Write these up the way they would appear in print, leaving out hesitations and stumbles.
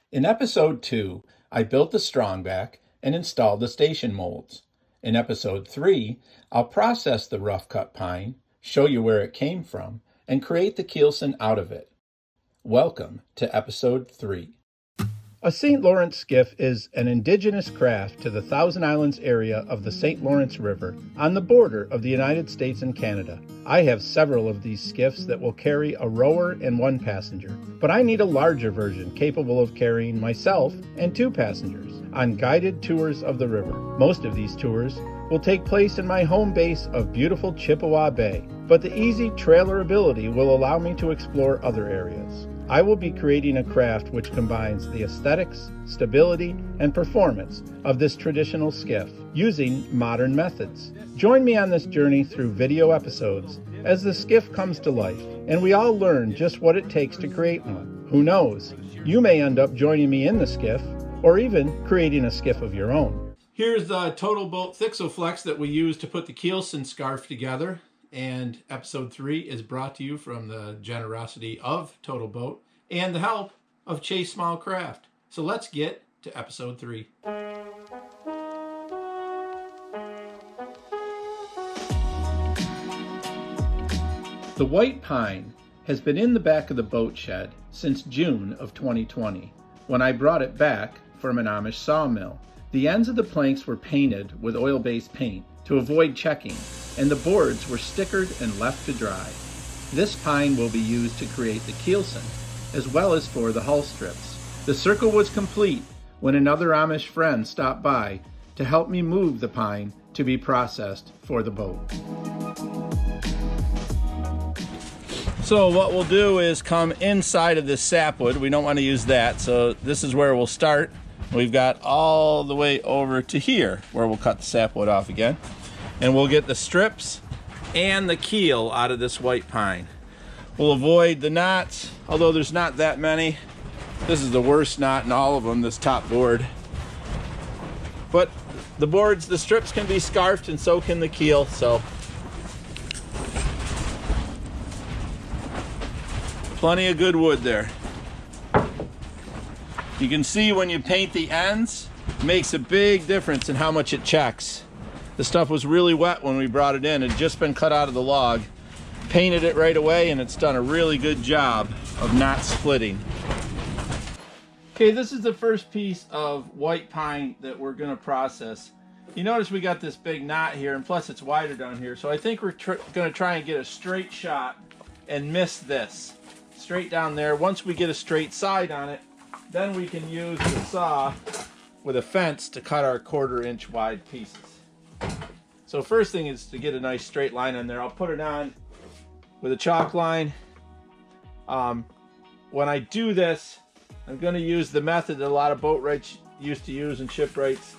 In episode 2, I built the strongback and installed the station molds. In episode 3, I'll process the rough cut pine, show you where it came from, and create the keelson out of it. Welcome to episode 3. A St. Lawrence skiff is an indigenous craft to the Thousand Islands area of the St. Lawrence River on the border of the United States and Canada. I have several of these skiffs that will carry a rower and one passenger, but I need a larger version capable of carrying myself and 2 passengers on guided tours of the river. Most of these tours will take place in my home base of beautiful Chippewa Bay, but the easy trailer ability will allow me to explore other areas. I will be creating a craft which combines the aesthetics, stability, and performance of this traditional skiff using modern methods. Join me on this journey through video episodes as the skiff comes to life, and we all learn just what it takes to create one. Who knows, you may end up joining me in the skiff, or even creating a skiff of your own. Here's the Total Boat Thixoflex that we use to put the keelson scarf together. And episode 3 is brought to you from the generosity of Total Boat and the help of Chase Small Craft. So let's get to episode 3. The white pine has been in the back of the boat shed since June of 2020, when I brought it back from an Amish sawmill. The ends of the planks were painted with oil-based paint to avoid checking, and the boards were stickered and left to dry. This pine will be used to create the keelson, as well as for the hull strips. The circle was complete when another Amish friend stopped by to help me move the pine to be processed for the boat. So what we'll do is come inside of this sapwood. We don't want to use that, so this is where we'll start. We've got all the way over to here where we'll cut the sapwood off again. And we'll get the strips and the keel out of this white pine. We'll avoid the knots, although there's not that many. This is the worst knot in all of them, this top board. But the strips can be scarfed and so can the keel, so. Plenty of good wood there. You can see when you paint the ends, it makes a big difference in how much it checks. The stuff was really wet when we brought it in. It had just been cut out of the log. Painted it right away, and it's done a really good job of not splitting. Okay, this is the first piece of white pine that we're going to process. You notice we got this big knot here, and plus it's wider down here. So I think we're going to try and get a straight shot and miss this. Straight down there. Once we get a straight side on it, then we can use the saw with a fence to cut our 1/4 inch wide pieces. So first thing is to get a nice straight line on there. I'll put it on with a chalk line. When I do this, I'm going to use the method that a lot of boat wrights used to use and shipwrights,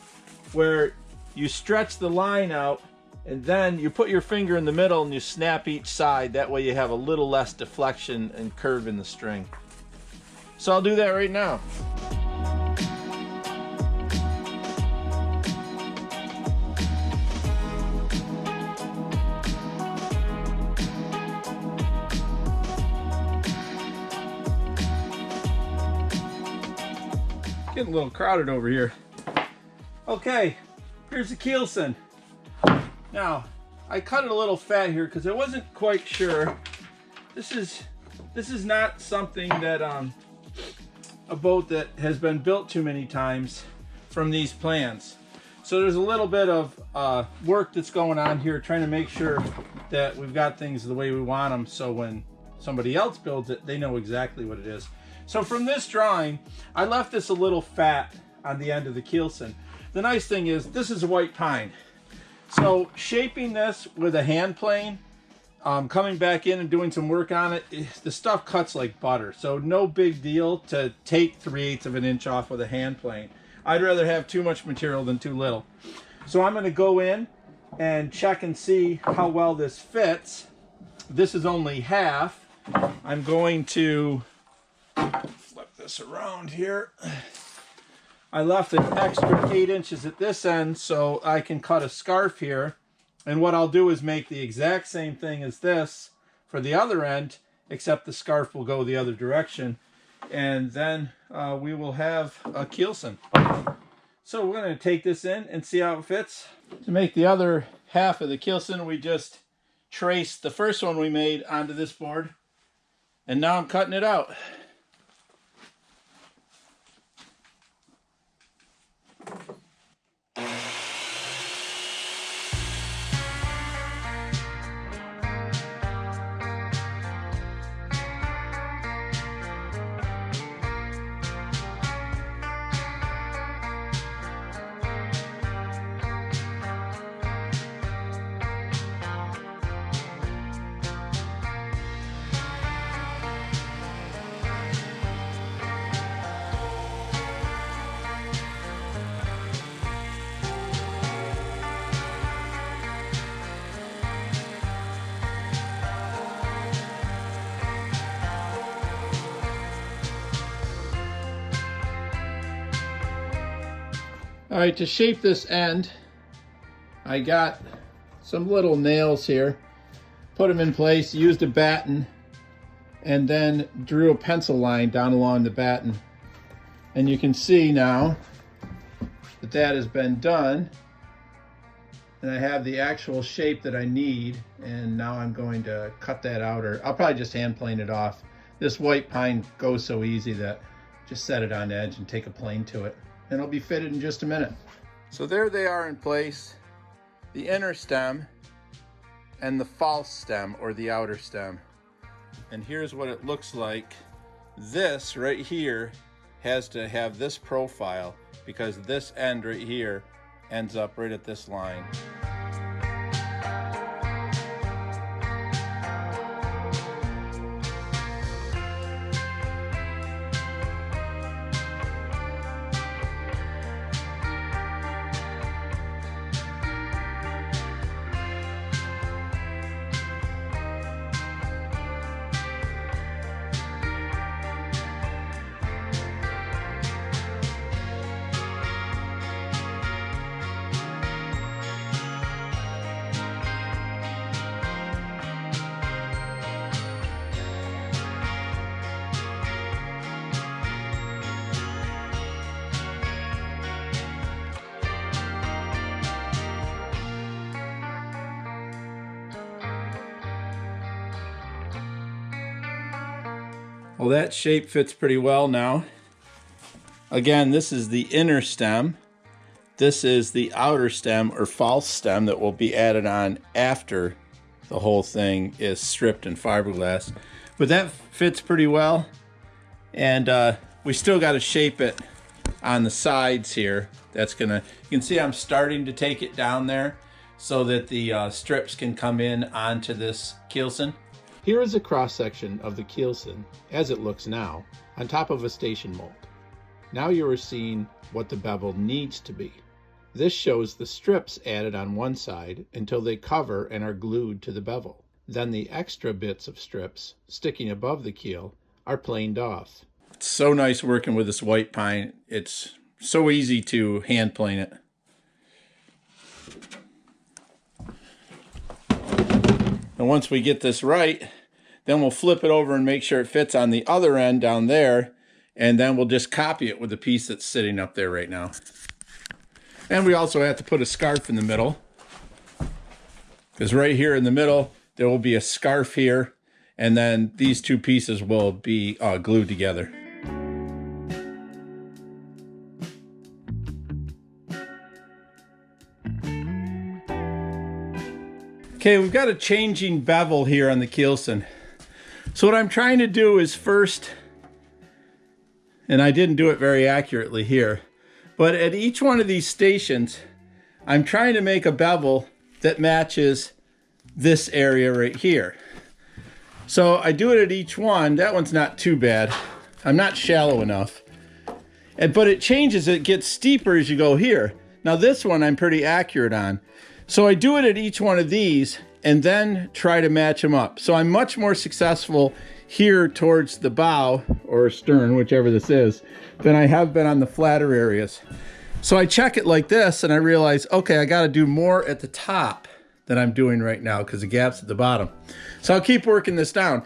where you stretch the line out and then you put your finger in the middle and you snap each side. That way you have a little less deflection and curve in the string. So I'll do that right now. Getting a little crowded over here. Okay, here's the keelson. Now, I cut it a little fat here because I wasn't quite sure. This is not something that a boat that has been built too many times from these plans. So there's a little bit of work that's going on here, trying to make sure that we've got things the way we want them, so when somebody else builds it, they know exactly what it is. So from this drawing, I left this a little fat on the end of the keelson. The nice thing is, this is a white pine. So shaping this with a hand plane, coming back in and doing some work on it, the stuff cuts like butter. So no big deal to take 3/8 of an inch off with a hand plane. I'd rather have too much material than too little. So I'm going to go in and check and see how well this fits. This is only half. I'm going to flip this around here. I left an extra 8 inches at this end so I can cut a scarf here. And what I'll do is make the exact same thing as this for the other end, except the scarf will go the other direction. and then we will have a keelson. So we're going to take this in and see how it fits. To make the other half of the keelson, we just traced the first one we made onto this board, and now I'm cutting it out. All right, to shape this end, I got some little nails here, put them in place, used a batten, and then drew a pencil line down along the batten. And you can see now that that has been done, and I have the actual shape that I need, and now I'm going to cut that out, or I'll probably just hand plane it off. This white pine goes so easy that just set it on edge and take a plane to it, and it'll be fitted in just a minute. So there they are in place, the inner stem and the false stem, or the outer stem. And here's what it looks like. This right here has to have this profile because this end right here ends up right at this line. Well, that shape fits pretty well now. Again, this is the inner stem. This is the outer stem, or false stem, that will be added on after the whole thing is stripped in fiberglass. But that fits pretty well. And we still got to shape it on the sides here. That's gonna, you can see I'm starting to take it down there so that the strips can come in onto this keelson. Here is a cross-section of the keelson, as it looks now, on top of a station mold. Now you are seeing what the bevel needs to be. This shows the strips added on one side until they cover and are glued to the bevel. Then the extra bits of strips sticking above the keel are planed off. It's so nice working with this white pine. It's so easy to hand plane it. And once we get this right, then we'll flip it over and make sure it fits on the other end down there, and then we'll just copy it with the piece that's sitting up there right now. And we also have to put a scarf in the middle, because right here in the middle there will be a scarf here, and then these two pieces will be glued together. Okay, we've got a changing bevel here on the keelson. So what I'm trying to do is first, and I didn't do it very accurately here, but at each one of these stations, I'm trying to make a bevel that matches this area right here. So I do it at each one. That one's not too bad. I'm not shallow enough. But it changes, it gets steeper as you go here. Now this one I'm pretty accurate on. So I do it at each one of these and then try to match them up. So I'm much more successful here towards the bow or stern, whichever this is, than I have been on the flatter areas. So I check it like this and I realize, okay, I got to do more at the top than I'm doing right now because the gap's at the bottom. So I'll keep working this down.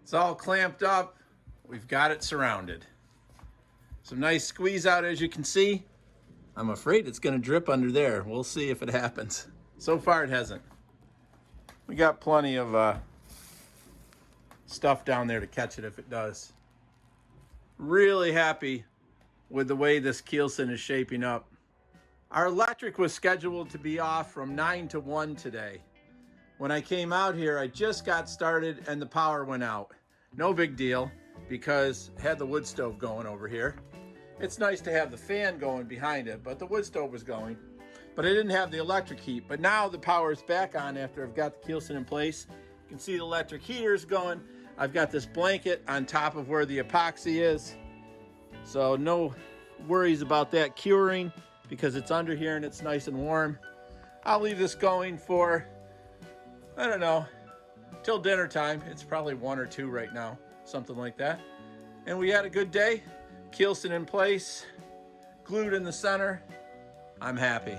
It's all clamped up. We've got it surrounded. Some nice squeeze out, as you can see. I'm afraid it's going to drip under there. We'll see if it happens. So far it hasn't. We got plenty of stuff down there to catch it if it does. Really happy with the way this keelson is shaping up. Our electric was scheduled to be off from 9 to 1 today. When I came out here, I just got started and the power went out. No big deal, because I had the wood stove going over here. It's nice to have the fan going behind it, but the wood stove was going. But I didn't have the electric heat. But now the power is back on after I've got the keelson in place. You can see the electric heater is going. I've got this blanket on top of where the epoxy is. So no worries about that curing because it's under here and it's nice and warm. I'll leave this going for, I don't know, till dinner time. It's probably 1 or 2 right now, something like that. And we had a good day. Keelson in place, glued in the center. I'm happy.